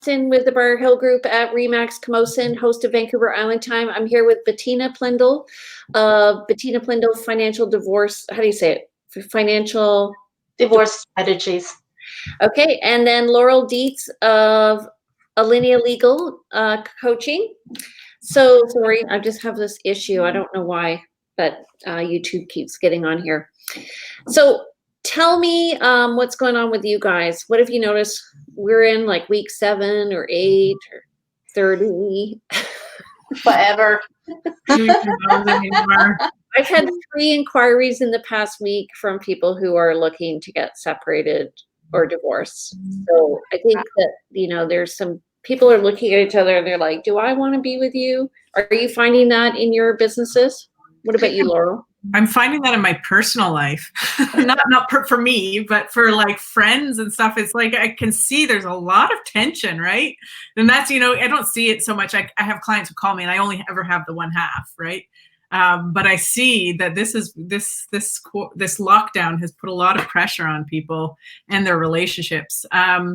Johnston with the Bar Hill Group at Remax Camosun, host of Vancouver Island Time. I'm here with Bettina Plendl, Bettina Plendl Financial Divorce. How do you say it? Financial Divorce Strategies. Okay, and then Laurel Dietz of Alinea Legal Coaching. So sorry, I just have this issue. I don't know why, but YouTube keeps getting on here. So tell me what's going on with you guys. What have you noticed? We're in like week 7 or 8 or 30. Forever. I've had 3 inquiries in the past week from people who are looking to get separated or divorced. So I think that, you know, there's some people are looking at each other and they're like, do I want to be with you? Are you finding that in your businesses? What about you, Laurel? I'm finding that in my personal life, not for me, but for like friends and stuff. It's like, I can see there's a lot of tension, right? And that's, you know, I don't see it so much. I have clients who call me and I only ever have the one half, right? But I see that this lockdown has put a lot of pressure on people and their relationships. And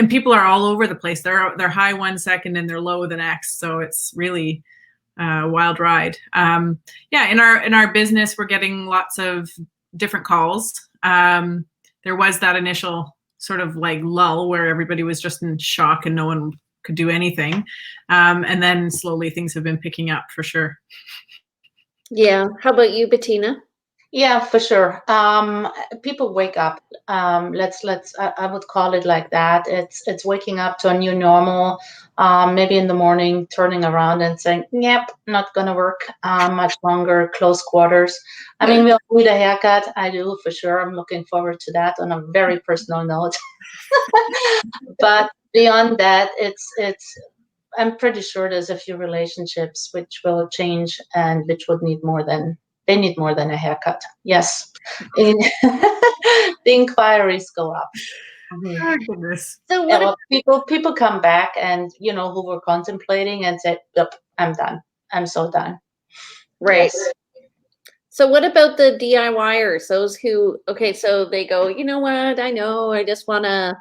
people are all over the place. They're high one second and they're low the next. So it's really wild ride. Yeah, in our business, we're getting lots of different calls. There was that initial sort of like lull where everybody was just in shock and no one could do anything. And then slowly things have been picking up for sure. Yeah. How about you, Bettina? Yeah, for sure. People wake up. I would call it like that. It's waking up to a new normal. Maybe in the morning, turning around and saying, "Yep, not gonna work much longer." Close quarters. I mean, we all need a haircut. I do for sure. I'm looking forward to that on a very personal note. But beyond that, it's. I'm pretty sure there's a few relationships which will change and which would need more than a haircut. Yes. The inquiries go up. Oh, goodness. So what people come back and, you know, who were contemplating and said, "Yep, I'm done. I'm so done." Right. Yes. So what about the DIYers? Those who, okay, so they go, you know what, I just want to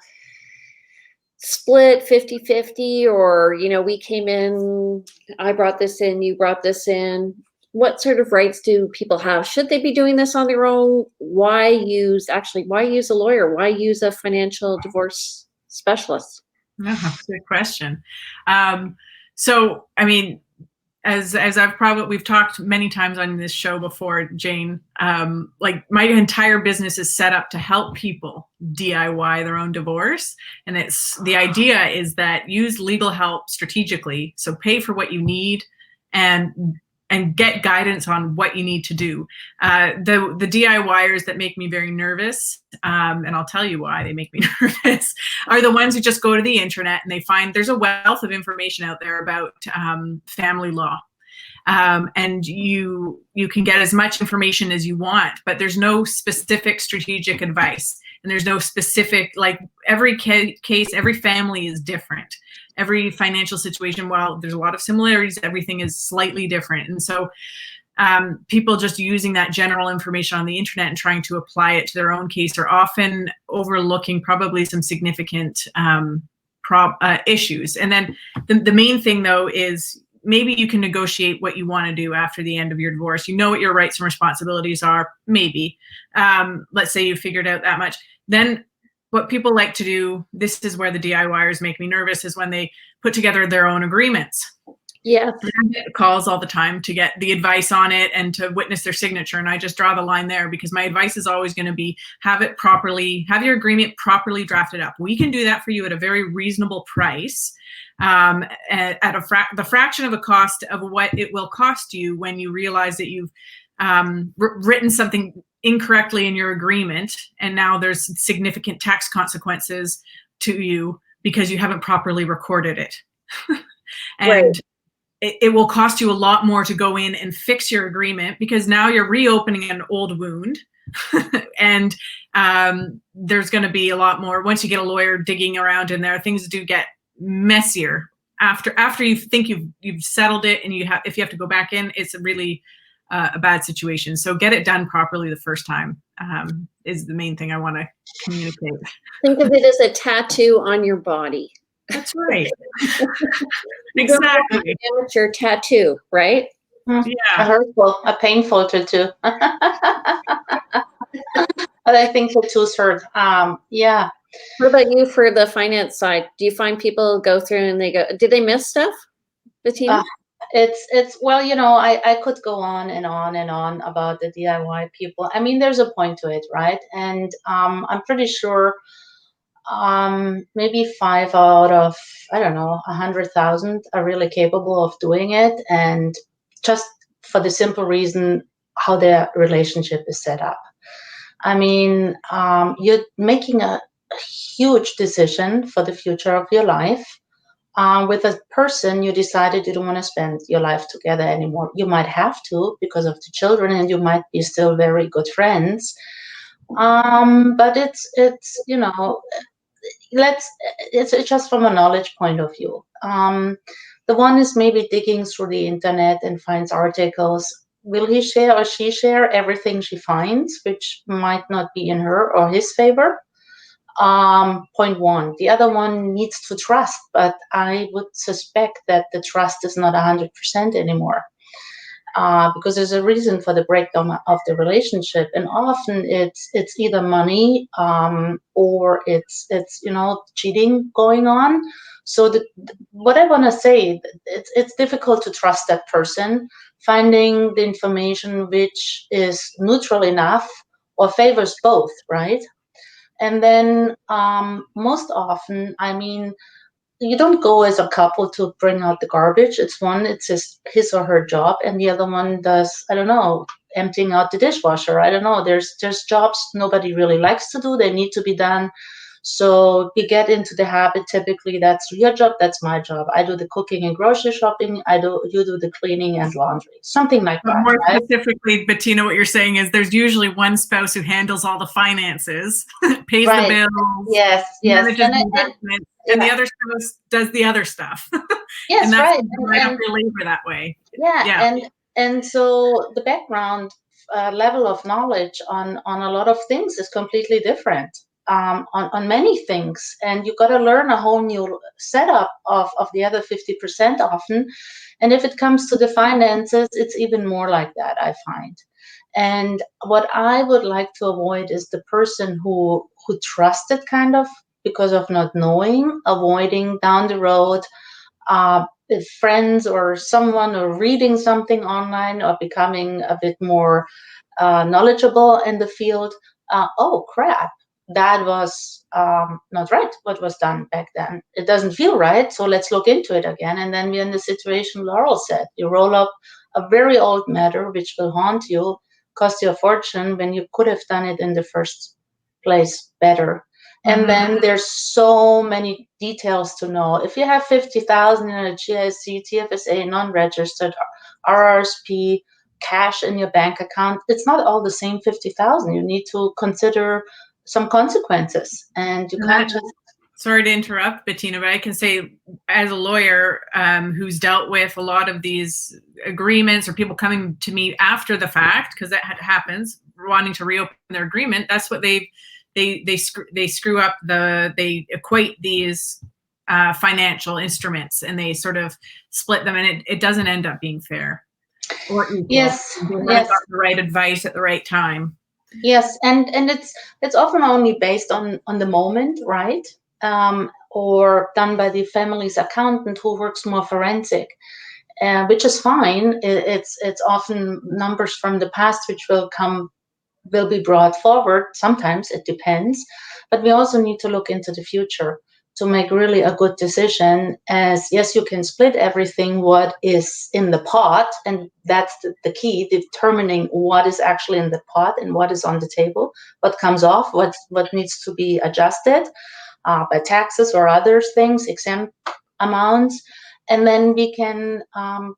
split 50-50, or, you know, we came in, I brought this in, you brought this in. What sort of rights do people have? Should they be doing this on their own? Why use a lawyer? Why use a financial divorce specialist? Good question. So, I mean, as we've talked many times on this show before, Jane, like my entire business is set up to help people DIY their own divorce. And the idea is that use legal help strategically. So pay for what you need and get guidance on what you need to do. The DIYers that make me very nervous, and I'll tell you why they make me nervous, are the ones who just go to the internet and they find there's a wealth of information out there about family law. And you can get as much information as you want, but there's no specific strategic advice. And there's no specific, like every case, every family is different. Every financial situation, while there's a lot of similarities, everything is slightly different. And so people just using that general information on the internet and trying to apply it to their own case are often overlooking probably some significant issues. And then the main thing, though, is maybe you can negotiate what you want to do after the end of your divorce. You know what your rights and responsibilities are, maybe. Let's say you figured out that much. Then what people like to do, this is where the DIYers make me nervous, is when they put together their own agreements. Yeah. I get calls all the time to get the advice on it and to witness their signature. And I just draw the line there because my advice is always going to be have your agreement properly drafted up. We can do that for you at a very reasonable price, at the fraction of a cost of what it will cost you when you realize that you've written something incorrectly in your agreement, and now there's significant tax consequences to you because you haven't properly recorded it. And right. It will cost you a lot more to go in and fix your agreement because now you're reopening an old wound. And there's going to be a lot more, once you get a lawyer digging around in there, things do get messier after you think you've settled it, and if you have to go back in, it's really a bad situation. So get it done properly the first time is the main thing I want to communicate. Think of it as a tattoo on your body. That's right. You don't want Exactly. an amateur tattoo, right? A Yeah. hurtful, a painful tattoo. But I think tattoos hurt. Yeah. What about you for the finance side? Do you find people go through and they go, did they miss stuff, Bettina? It's well, I could go on and on and on about the DIY people. I mean, there's a point to it, right? And I'm pretty sure maybe 5 out of, I don't know, 100,000 are really capable of doing it, and just for the simple reason how their relationship is set up. I mean, you're making a huge decision for the future of your life. With a person you decided you don't want to spend your life together anymore. You might have to because of the children, and you might be still very good friends. But it's just from a knowledge point of view. The one is maybe digging through the internet and finds articles. Will he share or she share everything she finds, which might not be in her or his favor? Point one. The other one needs to trust, but I would suspect that the trust is not 100% anymore. Because there's a reason for the breakdown of the relationship, and often it's either money, or it's cheating going on. So what I want to say, it's difficult to trust that person. Finding the information which is neutral enough or favors both, right? And then most often, I mean, you don't go as a couple to bring out the garbage. It's his or her job, and the other one does, I don't know, emptying out the dishwasher. I don't know. There's jobs nobody really likes to do. They need to be done. So we get into the habit. Typically, that's your job. That's my job. I do the cooking and grocery shopping. You do the cleaning and laundry. Something like But that. more Right? specifically, Bettina, what you're saying is there's usually one spouse who handles all the finances, pays the Right. bills, Yes. manages And the investments, and the other spouse does the other stuff. yes, And that's right. right up your labor that way. Yeah, Yeah. and so the background level of knowledge on a lot of things is completely different, on many things, and you got to learn a whole new setup of the other 50% often. And if it comes to the finances, it's even more like that, I find. And what I would like to avoid is the person who trusted kind of because of not knowing, avoiding down the road, with friends or someone, or reading something online, or becoming a bit more knowledgeable in the field. Oh crap, that was not right what was done back then. It doesn't feel right, so let's look into it again. And then we're in the situation Laurel said. You roll up a very old matter which will haunt you, cost you a fortune, when you could have done it in the first place better. And then there's so many details to know. If you have 50,000 in a GIC, TFSA, non-registered, RRSP, cash in your bank account, it's not all the same 50,000. You need to consider some consequences, and you can't just. Sorry to interrupt, Bettina, but I can say, as a lawyer who's dealt with a lot of these agreements or people coming to me after the fact, because that happens, wanting to reopen their agreement, that's what they screw up they equate these financial instruments, and they sort of split them, and it doesn't end up being fair or equal. Yes, They haven't yes. got the right advice at the right time. Yes, and it's often only based on the moment, right? Or done by the family's accountant who works more forensic, which is fine. It's often numbers from the past which will be brought forward. Sometimes it depends, but we also need to look into the future to make really a good decision. As yes, you can split everything what is in the pot, and that's the key, determining what is actually in the pot and what is on the table, what comes off, what needs to be adjusted by taxes or other things, exempt amounts. And then we can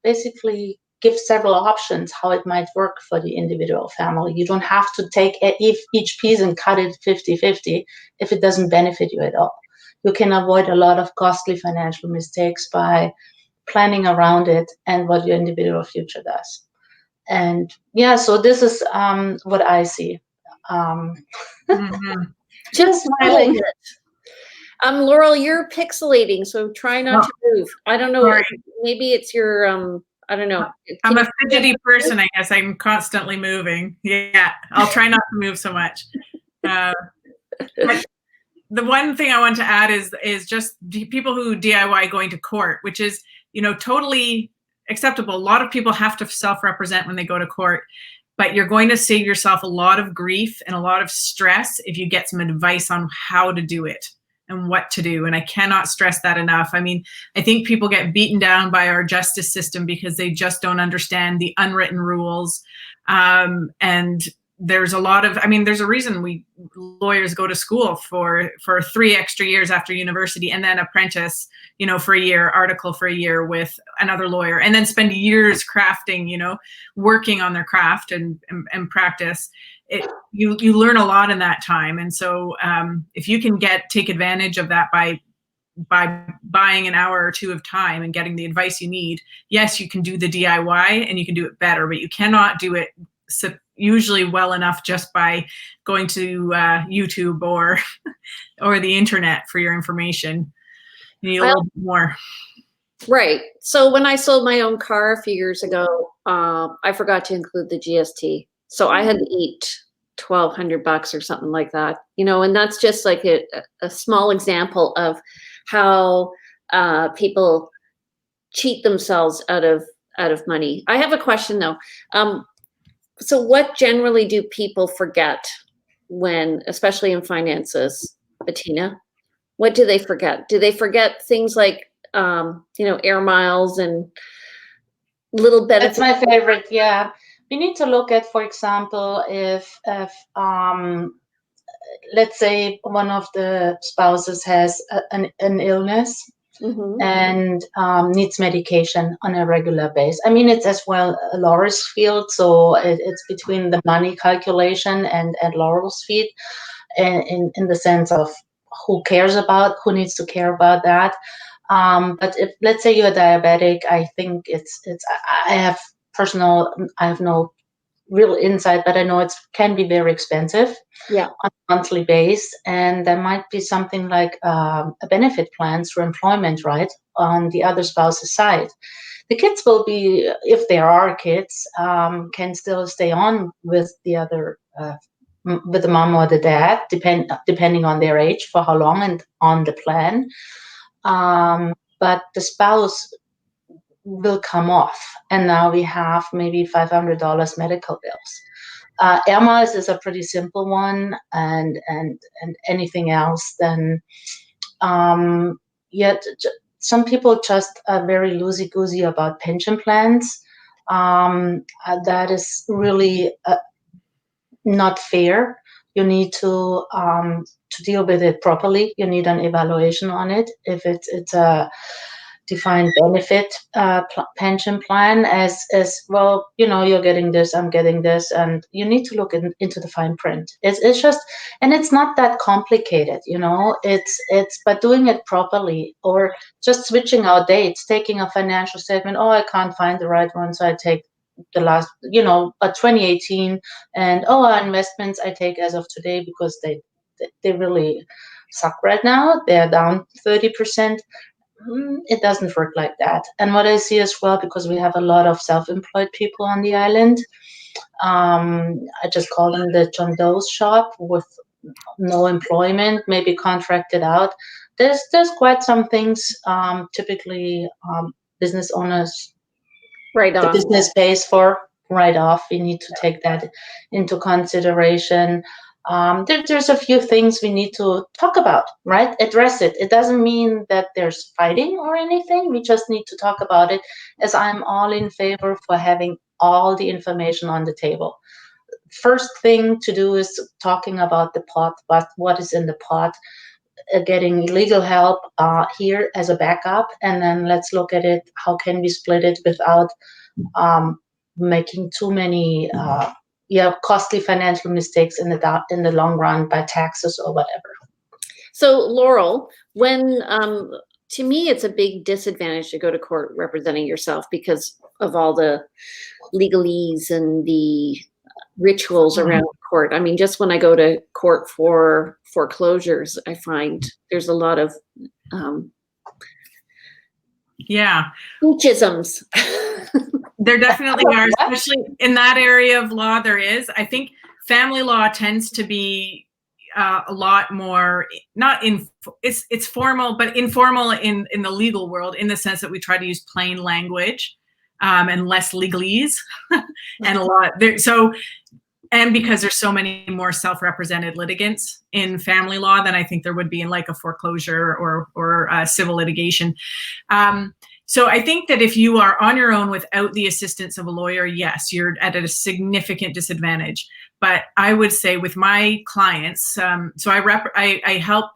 basically give several options how it might work for the individual family. You don't have to take each piece and cut it 50-50 if it doesn't benefit you at all. You can avoid a lot of costly financial mistakes by planning around it and what your individual future does. And yeah, so this is what I see. Just smiling. Laurel, you're pixelating, so try not Oh, to move. I don't know. sorry. Maybe it's your, I don't know. I'm Can a fidgety person, I guess. I'm constantly moving. Yeah, I'll try not to move so much. But the one thing I want to add is just people who DIY going to court, which is, totally acceptable. A lot of people have to self-represent when they go to court, but you're going to save yourself a lot of grief and a lot of stress if you get some advice on how to do it and what to do. And I cannot stress that enough. I mean, I think people get beaten down by our justice system because they just don't understand the unwritten rules. And there's a lot of, there's a reason lawyers go to school for 3 extra years after university, and then apprentice, for a year, article for a year with another lawyer, and then spend years crafting, working on their craft and practice. You learn a lot in that time. And so if you can take advantage of that by buying an hour or 2 of time and getting the advice you need, yes, you can do the DIY and you can do it better, but you cannot do it usually well enough just by going to YouTube or the internet for your information. You need a little bit more. Right. So when I sold my own car a few years ago, I forgot to include the GST. So I had to eat $1,200 or something like that, and that's just like a small example of how people cheat themselves out of money. I have a question though. So what generally do people forget when, especially in finances, Bettina? What do they forget? Do they forget things like, air miles and little benefits? That's my favorite. Yeah. We need to look at, for example, if let's say one of the spouses has an illness, and needs medication on a regular basis. It's as well Laura's field, so it's between the money calculation and Laurel's field, in the sense of who needs to care about that. But if, let's say, you're diabetic, I think I have no real insight, but I know it can be very expensive, on a monthly base, and there might be something like a benefit plan through employment, right, on the other spouse's side. The kids will be, if there are kids, can still stay on with the other, with the mom or the dad, depending on their age, for how long and on the plan. But the spouse will come off, and now we have maybe $500 medical bills. Air miles is a pretty simple one, and anything else, then yet some people just are very loosey-goosey about pension plans. That is really not fair. You need to deal with it properly. You need an evaluation on it. If it's a defined benefit pension plan, as well, you're getting this, I'm getting this, and you need to look into the fine print. It's just, and it's not that complicated, it's by doing it properly, or just switching out dates, taking a financial statement. Oh, I can't find the right one, so I take the last, 2018, and our investments I take as of today, because they really suck right now. They're down 30%. It doesn't work like that. And what I see as well, because we have a lot of self-employed people on the island, I just call them the John Doe's shop, with no employment, maybe contracted out. There's quite some things, typically business owners, the business pays for right off. We need to take that into consideration. There's a few things we need to talk about, right? Address it. It doesn't mean that there's fighting or anything. We just need to talk about it, as I'm all in favor for having all the information on the table. First thing to do is talking about the pot, what is in the pot, getting legal help here as a backup, and then let's look at it. How can we split it without making too many costly financial mistakes in the long run by taxes or whatever. So Laurel, when to me it's a big disadvantage to go to court representing yourself because of all the legalese and the rituals around court. I mean, just when I go to court for foreclosures, I find there's a lot of Spookisms. There definitely are, especially in that area of law. There is. I think family law tends to be a lot more it's formal, but informal in the legal world, in the sense that we try to use plain language and less legalese, and a lot there. So, and because there's so many more self-represented litigants in family law than I think there would be in like a foreclosure or civil litigation. So I think that if you are on your own without the assistance of a lawyer, yes, you're at a significant disadvantage. But I would say with my clients, so I help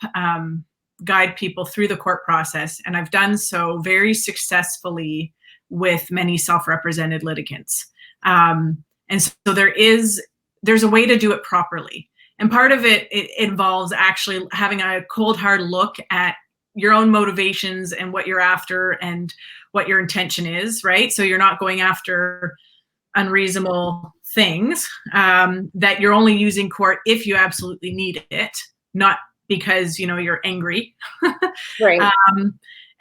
guide people through the court process, and I've done so very successfully with many self-represented litigants. And so there's a way to do it properly. And part of it involves actually having a cold, hard look at your own motivations and what you're after and what your intention is, right? So you're not going after unreasonable things, that you're only using court if you absolutely need it, not because, you're angry. Right.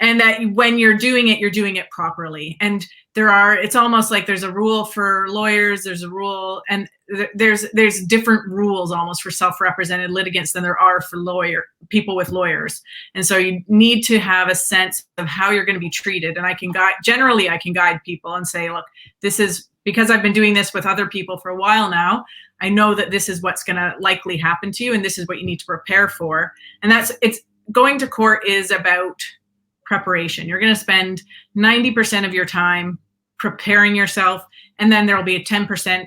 And that when you're doing it properly. And it's almost like there's a rule for lawyers, there's a rule, and there's different rules almost for self-represented litigants than there are for people with lawyers. And so you need to have a sense of how you're going to be treated. And I can guide people and say, look, this is because I've been doing this with other people for a while now. I know that this is what's going to likely happen to you, and this is what you need to prepare for. And it's going to court is about preparation. You're going to spend 90% of your time preparing yourself, and then there'll be a 10%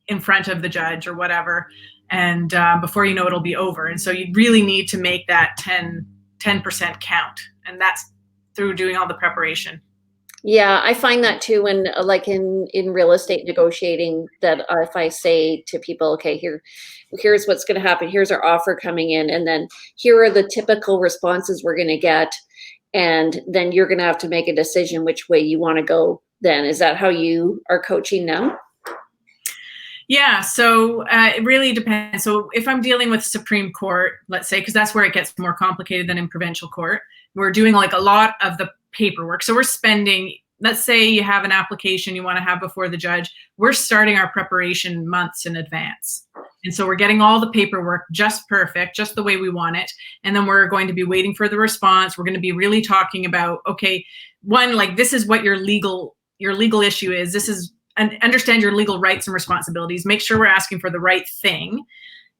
in front of the judge or whatever, and before you know it'll be over. And so you really need to make that 10% count, and that's through doing all the preparation. Yeah, I find that too when, like in real estate negotiating, that if I say to people, okay, here's what's going to happen, here's our offer coming in, and then here are the typical responses we're going to get, and then you're going to have to make a decision which way you want to go then. Is that how you are coaching them? Yeah, so it really depends. So if I'm dealing with Supreme Court, let's say, because that's where it gets more complicated than in provincial court, we're doing like a lot of the paperwork. So we're spending, let's say you have an application you want to have before the judge, we're starting our preparation months in advance. And so we're getting all the paperwork just perfect, just the way we want it. And then we're going to be waiting for the response. We're going to be really talking about, okay, one, like this is what your legal issue is. This is, and understand your legal rights and responsibilities. Make sure we're asking for the right thing.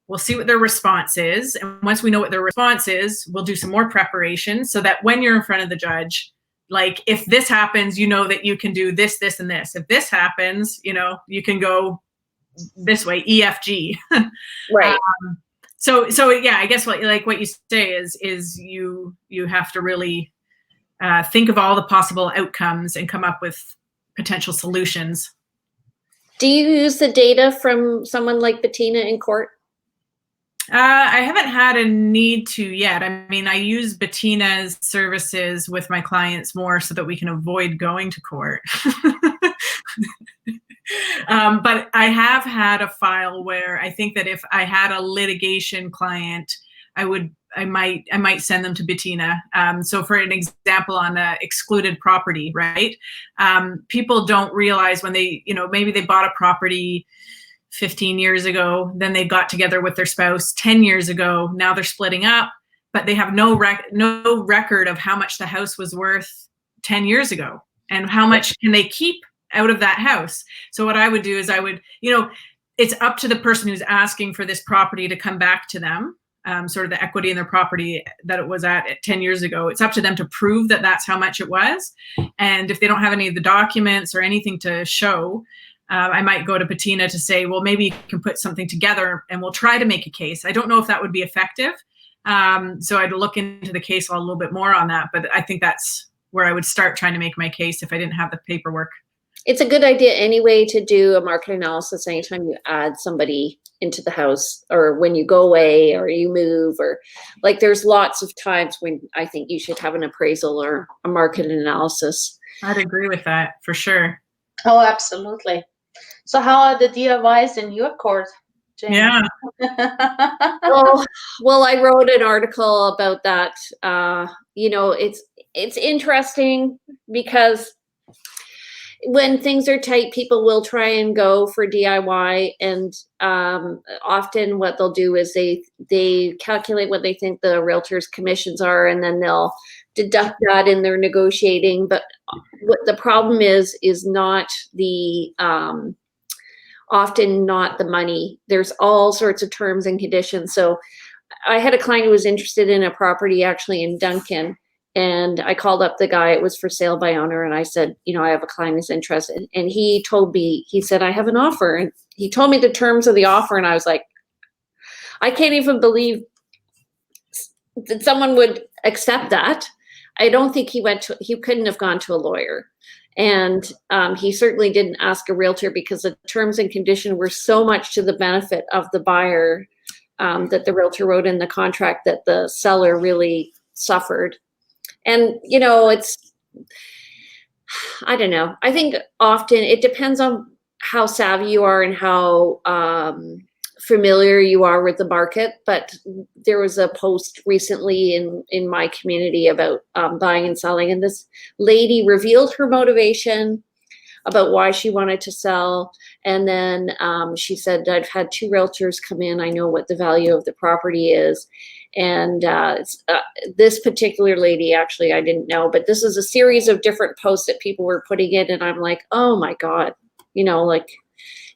We'll see what their response is. And once we know what their response is, we'll do some more preparation so that when you're in front of the judge, like if this happens, you know that you can do this, this, and this. If this happens, you can go this way, EFG. Right. So yeah, I guess what you say is you have to really think of all the possible outcomes and come up with potential solutions. Do you use the data from someone like Bettina in court? I haven't had a need to yet. I mean, I use Bettina's services with my clients more so that we can avoid going to court. But I have had a file where I think that if I had a litigation client, I might send them to Bettina. So for an example on excluded property, right? People don't realize when they, maybe they bought a property 15 years ago, then they got together with their spouse 10 years ago. Now they're splitting up, but they have no record of how much the house was worth 10 years ago and how much can they keep out of that house. So what I would do is it's up to the person who's asking for this property to come back to them, sort of the equity in their property that it was at 10 years ago. It's up to them to prove that that's how much it was. And if they don't have any of the documents or anything to show, I might go to Bettina to say, well, maybe you can put something together and we'll try to make a case. I don't know if that would be effective. So I'd look into the case law a little bit more on that. But I think that's where I would start trying to make my case if I didn't have the paperwork. It's a good idea anyway to do a market analysis anytime you add somebody into the house or when you go away or you move, or like there's lots of times when I think you should have an appraisal or a market analysis. I'd agree with that for sure. Oh, absolutely. So how are the DIYs in your court, Jane? Yeah. Well, I wrote an article about that. It's interesting because when things are tight, people will try and go for DIY, and often what they'll do is they calculate what they think the realtor's commissions are, and then they'll deduct that in their negotiating. But what the problem is not the often not the money. There's all sorts of terms and conditions. So I had a client who was interested in a property actually in Duncan, and I called up the guy. It was for sale by owner, and I said, I have a client who's interested. And he told me, he said, I have an offer, and he told me the terms of the offer, and I was like, I can't even believe that someone would accept that. I don't think he couldn't have gone to a lawyer. And he certainly didn't ask a realtor, because the terms and conditions were so much to the benefit of the buyer that the realtor wrote in the contract that the seller really suffered. And, I don't know. I think often it depends on how savvy you are and how familiar you are with the market. But there was a post recently in my community about buying and selling, and this lady revealed her motivation about why she wanted to sell. And then she said, I've had 2 realtors come in. I know what the value of the property is. And this particular lady, actually, I didn't know, but this is a series of different posts that people were putting in. And I'm like, oh my God, like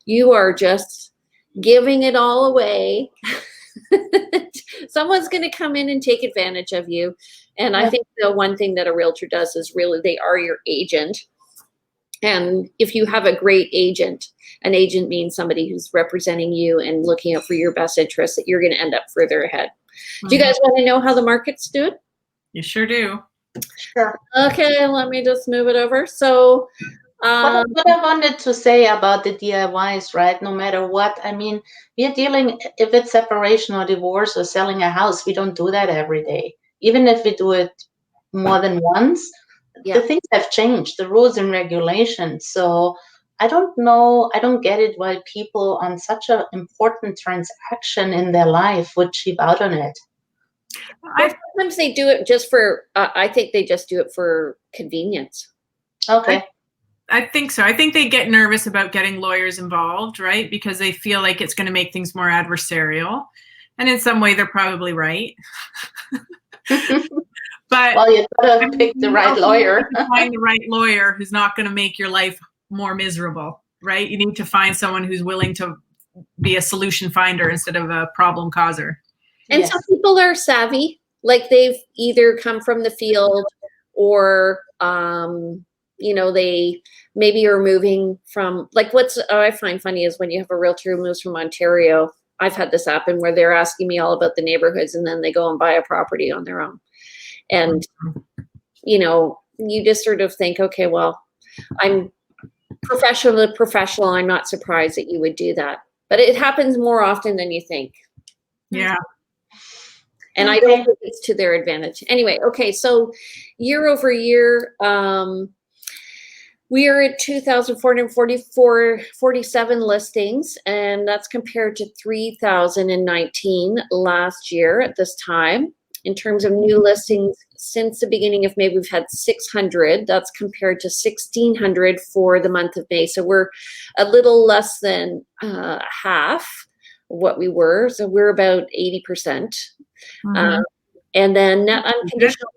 you are just giving it all away. Someone's going to come in and take advantage of you. And I think the one thing that a realtor does is really, they are your agent. And if you have a great agent, an agent means somebody who's representing you and looking out for your best interests, that you're going to end up further ahead. Do you guys want to know how the market's doing? You sure do. Sure. Okay, let me just move it over. So what I wanted to say about the DIYs, right? No matter what, I mean, we're dealing, if it's separation or divorce or selling a house, we don't do that every day. Even if we do it more than once, the things have changed, the rules and regulations. So I don't know, I don't get it why people on such an important transaction in their life would cheap out on it. Sometimes they do it just for, I think they just do it for convenience. Okay. I think so. I think they get nervous about getting lawyers involved, right? Because they feel like it's going to make things more adversarial. And in some way, they're probably right. But well, you gotta pick the right lawyer. Find the right lawyer who's not going to make your life more miserable, right? You need to find someone who's willing to be a solution finder instead of a problem causer. And some people are savvy, like they've either come from the field or, they maybe are moving from, like I find funny is when you have a realtor who moves from Ontario. I've had this happen where they're asking me all about the neighborhoods, and then they go and buy a property on their own. And, you just sort of think, okay, well, I'm professional. I'm not surprised that you would do that. But it happens more often than you think. Yeah. And I don't think it's to their advantage. Anyway, okay, so year over year, we are at 2,447 listings, and that's compared to 3,019 last year at this time. In terms of new listings, since the beginning of May, we've had 600. That's compared to 1,600 for the month of May. So we're a little less than half what we were. So we're about 80%. And then net unconditional.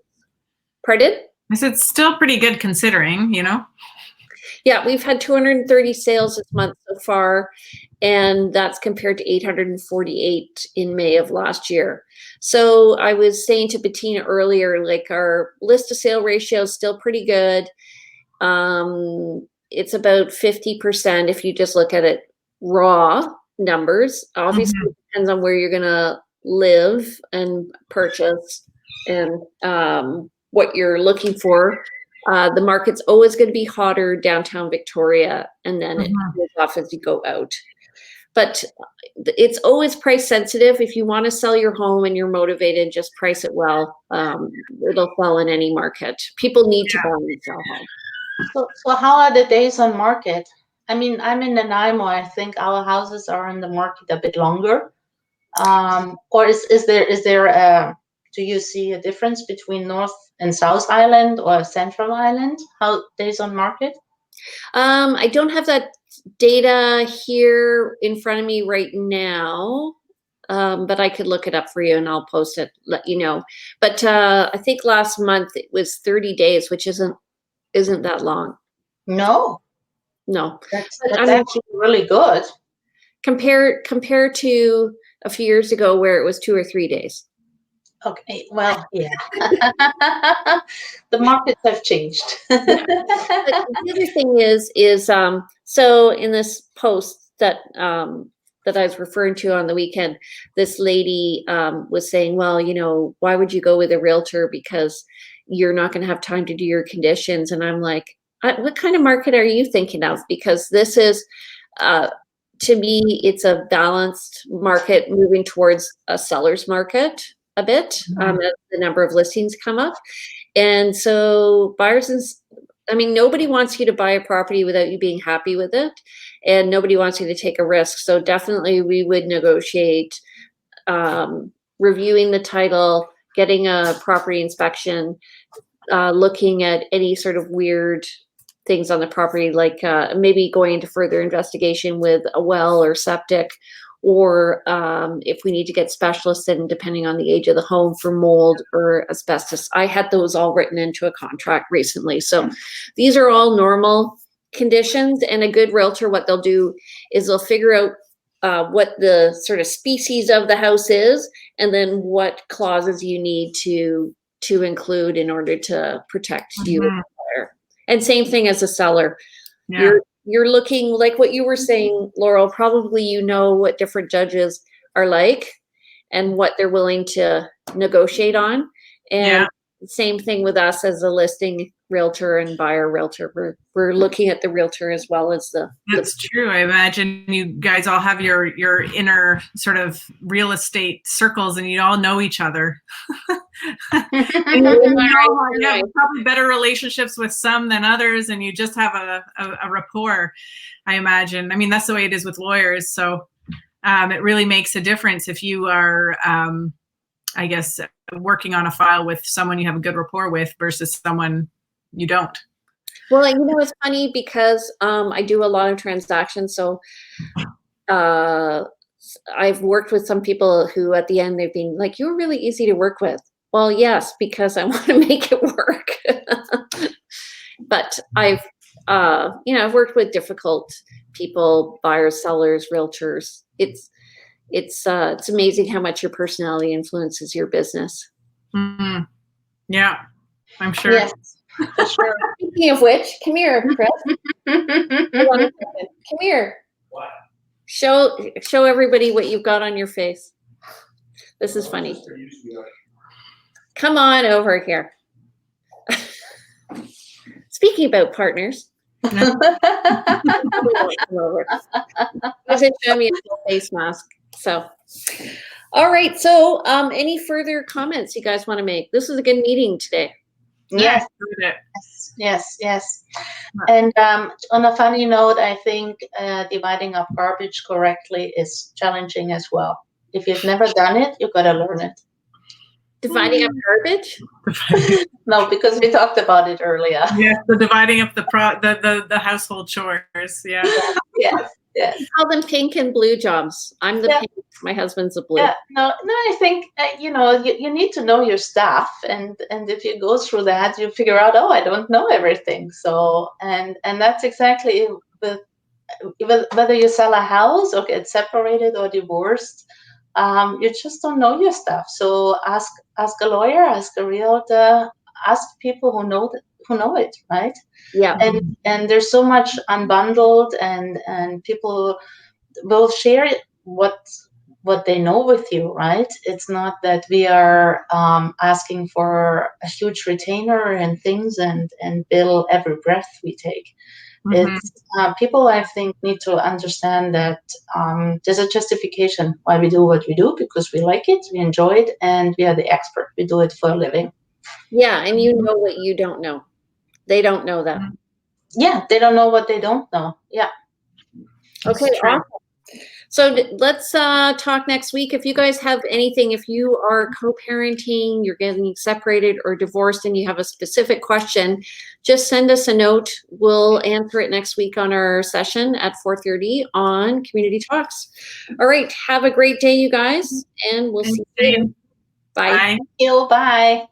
Pardon? I said still pretty good considering, Yeah, we've had 230 sales this month so far, and that's compared to 848 in May of last year. So I was saying to Bettina earlier, like our list to sale ratio is still pretty good. It's about 50% if you just look at it raw numbers. Obviously, it depends on where you're going to live and purchase and what you're looking for. The market's always going to be hotter downtown Victoria, and then it goes off as you go out. But it's always price sensitive. If you want to sell your home and you're motivated, just price it well. It'll sell in any market. People need to buy and sell homes. So how are the days on market? I mean, I'm in Nanaimo. I think our houses are in the market a bit longer. Or is there do you see a difference between North and South Island or Central Island? How days on market? I don't have that data here in front of me right now, but I could look it up for you and I'll post it, let you know. But I think last month it was 30 days, which isn't that long. No, No, that's I mean, actually really good. compare to a few years ago where it was 2 or 3 days. Okay, well, yeah. The markets have changed. But the other thing is so in this post that that I was referring to on the weekend, this lady was saying, well, you know, why would you go with a realtor, because you're not going to have time to do your conditions. And I'm like, what kind of market are you thinking of? Because this is to me, it's a balanced market moving towards a seller's market a bit, as the number of listings come up. And so buyers and, I mean, nobody wants you to buy a property without you being happy with it, and nobody wants you to take a risk. So definitely we would negotiate, reviewing the title, getting a property inspection, looking at any sort of weird things on the property, like maybe going into further investigation with a well or septic, or if we need to get specialists in, depending on the age of the home, for mold or asbestos. I had those all written into a contract recently. So these are all normal conditions, and a good realtor, what they'll do is they'll figure out what the sort of species of the house is, and then what clauses you need to include in order to protect you as a buyer. And same thing as a seller. Yeah. You're looking, like what you were saying, Laurel, probably you know what different judges are like and what they're willing to negotiate on. And same thing with us as a listing realtor and buyer realtor. We're looking at the realtor as well as the. That's true. I imagine you guys all have your inner sort of real estate circles, and you all know each other. And you have probably better relationships with some than others, and you just have a rapport, I imagine. I mean, that's the way it is with lawyers. So it really makes a difference if you are, I guess, working on a file with someone you have a good rapport with versus someone you don't. Well, you know, it's funny because I do a lot of transactions. So I've worked with some people who at the end they've been like, you're really easy to work with. Well, yes, because I want to make it work. But I've worked with difficult people, buyers, sellers, realtors. It's amazing how much your personality influences your business. Mm-hmm. Yeah, I'm sure. Yes, for sure. Speaking of which, come here, Chris. Come here. What? Show everybody what you've got on your face. This is funny. Come on over here. Speaking about partners. Show me a full face mask. So, all right. So, any further comments you guys want to make? This was a good meeting today. Yes. Yes. And on a funny note, I think dividing up garbage correctly is challenging as well. If you've never done it, you've got to learn it. Dividing up garbage? No, because we talked about it earlier. Yeah, so dividing up the household chores. Yeah. Yes. We call them pink and blue jobs. I'm the pink. My husband's the blue. Yeah. No. I think you need to know your stuff, and if you go through that, you figure out, oh, I don't know everything. So and that's exactly with whether you sell a house or get separated or divorced. You just don't know your stuff. So ask a lawyer, ask a realtor, ask people who know it, right? Yeah. And there's so much unbundled, and people will share what they know with you, right? It's not that we are asking for a huge retainer and things and bill every breath we take. Mm-hmm. It's people, I think, need to understand that there's a justification why we do what we do, because we like it, we enjoy it, and we are the expert. We do it for a living. Yeah, and you know what you don't know. They don't know that. Yeah, they don't know what they don't know. Yeah. Okay, It's true. awesome. So let's talk next week. If you guys have anything, if you are co-parenting, you're getting separated or divorced, and you have a specific question, just send us a note. We'll answer it next week on our session at 4:30 on Community Talks. All right. Have a great day, you guys, and we'll see you later. Bye. Bye. Thank you. Bye.